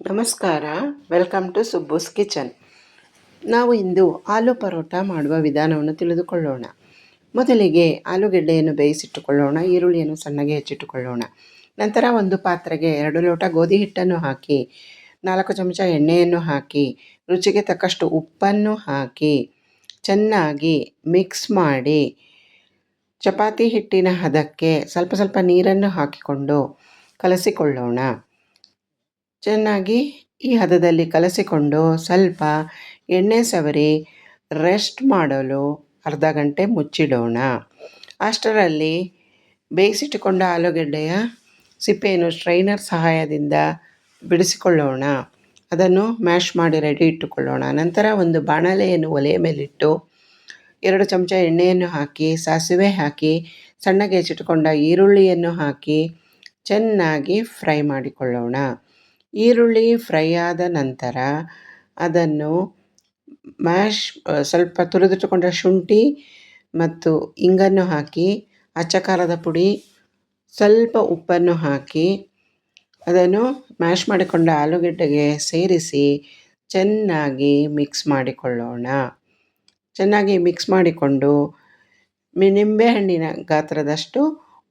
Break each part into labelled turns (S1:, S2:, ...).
S1: ನಮಸ್ಕಾರ, welcome to ಸುಬ್ಬುಸ್ kitchen. ನಾವು ಇಂದು ಆಲೂ ಪರೋಟ ಮಾಡುವ ವಿಧಾನವನ್ನು ತಿಳಿದುಕೊಳ್ಳೋಣ. ಮೊದಲಿಗೆ ಆಲೂಗೆಡ್ಡೆಯನ್ನು ಬೇಯಿಸಿಟ್ಟುಕೊಳ್ಳೋಣ. ಈರುಳ್ಳಿಯನ್ನು ಸಣ್ಣಗೆ ಹೆಚ್ಚಿಟ್ಟುಕೊಳ್ಳೋಣ. ನಂತರ ಒಂದು ಪಾತ್ರೆಗೆ 2 ಲೋಟ ಗೋಧಿ ಹಿಟ್ಟನ್ನು ಹಾಕಿ 4 ಚಮಚ ಎಣ್ಣೆಯನ್ನು ಹಾಕಿ ರುಚಿಗೆ ತಕ್ಕಷ್ಟು ಉಪ್ಪನ್ನು ಹಾಕಿ ಚೆನ್ನಾಗಿ ಮಿಕ್ಸ್ ಮಾಡಿ ಚಪಾತಿ ಹಿಟ್ಟಿನ ಹದಕ್ಕೆ ಸ್ವಲ್ಪ ಸ್ವಲ್ಪ ನೀರನ್ನು ಹಾಕಿಕೊಂಡು ಕಲಸಿಕೊಳ್ಳೋಣ. ಚೆನ್ನಾಗಿ ಈ ಹದದಲ್ಲಿ ಕಲಸಿಕೊಂಡು ಸ್ವಲ್ಪ ಎಣ್ಣೆ ಸವರಿ ರೆಸ್ಟ್ ಮಾಡಲು ಅರ್ಧ ಗಂಟೆ ಮುಚ್ಚಿಡೋಣ. ಅಷ್ಟರಲ್ಲಿ ಬೇಯಿಸಿಟ್ಟುಕೊಂಡ ಆಲೂಗೆಡ್ಡೆಯ ಸಿಪ್ಪೆಯನ್ನು ಸ್ಟ್ರೈನರ್ ಸಹಾಯದಿಂದ ಬಿಡಿಸಿಕೊಳ್ಳೋಣ. ಅದನ್ನು ಮ್ಯಾಶ್ ಮಾಡಿ ರೆಡಿ ಇಟ್ಟುಕೊಳ್ಳೋಣ. ನಂತರ ಒಂದು ಬಾಣಲೆಯನ್ನು ಒಲೆಯ ಮೇಲಿಟ್ಟು 2 ಚಮಚ ಎಣ್ಣೆಯನ್ನು ಹಾಕಿ ಸಾಸಿವೆ ಹಾಕಿ ಸಣ್ಣಗೆ ಹೆಚ್ಚಿಟ್ಟುಕೊಂಡ ಈರುಳ್ಳಿಯನ್ನು ಹಾಕಿ ಚೆನ್ನಾಗಿ ಫ್ರೈ ಮಾಡಿಕೊಳ್ಳೋಣ. ಈರುಳ್ಳಿ ಫ್ರೈ ಆದ ನಂತರ ಅದನ್ನು ಸ್ವಲ್ಪ ತುರಿದಿಟ್ಟುಕೊಂಡ ಶುಂಠಿ ಮತ್ತು ಇಂಗನ್ನು ಹಾಕಿ ಅಚ್ಚ ಖಾರದ ಪುಡಿ ಸ್ವಲ್ಪ ಉಪ್ಪನ್ನು ಹಾಕಿ ಅದನ್ನು ಮ್ಯಾಶ್ ಮಾಡಿಕೊಂಡ ಆಲೂಗೆಡ್ಡೆಗೆ ಸೇರಿಸಿ ಚೆನ್ನಾಗಿ ಮಿಕ್ಸ್ ಮಾಡಿಕೊಳ್ಳೋಣ. ಚೆನ್ನಾಗಿ ಮಿಕ್ಸ್ ಮಾಡಿಕೊಂಡು ನಿಂಬೆಹಣ್ಣಿನ ಗಾತ್ರದಷ್ಟು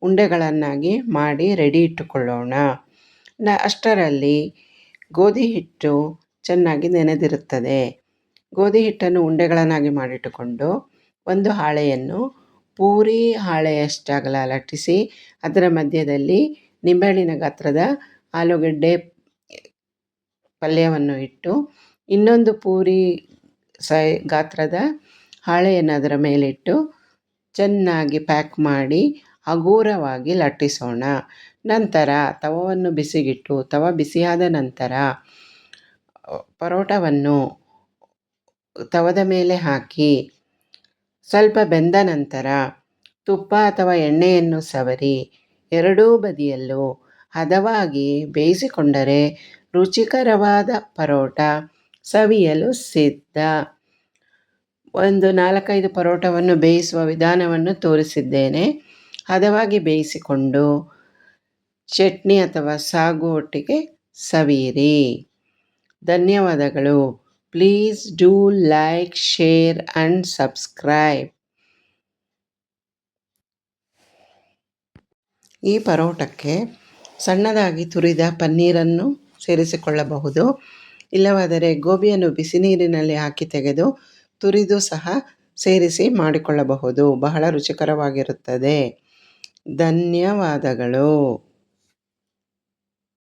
S1: ಉಂಡೆಗಳನ್ನಾಗಿ ಮಾಡಿ ರೆಡಿ ಇಟ್ಟುಕೊಳ್ಳೋಣ. ಅಷ್ಟರಲ್ಲಿ ಗೋಧಿ ಹಿಟ್ಟು ಚೆನ್ನಾಗಿ ನೆನೆದಿರುತ್ತದೆ. ಗೋಧಿ ಹಿಟ್ಟನ್ನು ಉಂಡೆಗಳನ್ನಾಗಿ ಮಾಡಿಟ್ಟುಕೊಂಡು ಒಂದು ಹಾಳೆಯನ್ನು ಪೂರಿ ಹಾಳೆಯಷ್ಟಗಲ ಲಟ್ಟಿಸಿ ಅದರ ಮಧ್ಯದಲ್ಲಿ ನಿಂಬೆಹಣ್ಣಿನ ಗಾತ್ರದ ಆಲೂಗೆಡ್ಡೆ ಪಲ್ಯವನ್ನು ಇಟ್ಟು ಇನ್ನೊಂದು ಪೂರಿ ಗಾತ್ರದ ಹಾಳೆಯನ್ನು ಅದರ ಮೇಲಿಟ್ಟು ಚೆನ್ನಾಗಿ ಪ್ಯಾಕ್ ಮಾಡಿ ಹಗುರವಾಗಿ ಲಟ್ಟಿಸೋಣ. ನಂತರ ತವವನ್ನು ಬಿಸಿಗಿಟ್ಟು ತವ ಬಿಸಿಯಾದ ನಂತರ ಪರೋಟವನ್ನು ತವದ ಮೇಲೆ ಹಾಕಿ ಸ್ವಲ್ಪ ಬೆಂದ ನಂತರ ತುಪ್ಪ ಅಥವಾ ಎಣ್ಣೆಯನ್ನು ಸವರಿ ಎರಡೂ ಬದಿಯಲ್ಲೂ ಹದವಾಗಿ ಬೇಯಿಸಿಕೊಂಡರೆ ರುಚಿಕರವಾದ ಪರೋಟ ಸವಿಯಲು ಸಿದ್ಧ. ಒಂದು 4-5 ಪರೋಟವನ್ನು ಬೇಯಿಸುವ ವಿಧಾನವನ್ನು ತೋರಿಸಿದ್ದೇನೆ. ಹದವಾಗಿ ಬೇಯಿಸಿಕೊಂಡು ಚಟ್ನಿ ಅಥವಾ ಸಾಗು ಒಟ್ಟಿಗೆ ಸವಿಯಿರಿ. ಧನ್ಯವಾದಗಳು. Please do like, share and subscribe. ಈ ಪರೋಟಕ್ಕೆ ಸಣ್ಣದಾಗಿ ತುರಿದ ಪನ್ನೀರನ್ನು ಸೇರಿಸಿಕೊಳ್ಳಬಹುದು. ಇಲ್ಲವಾದರೆ ಗೋಬಿಯನ್ನು ಬಿಸಿ ನೀರಿನಲ್ಲಿ ಹಾಕಿ ತೆಗೆದು ತುರಿದು ಸಹ ಸೇರಿಸಿ ಮಾಡಿಕೊಳ್ಳಬಹುದು. ಬಹಳ ರುಚಿಕರವಾಗಿರುತ್ತದೆ. ಧನ್ಯವಾದಗಳು.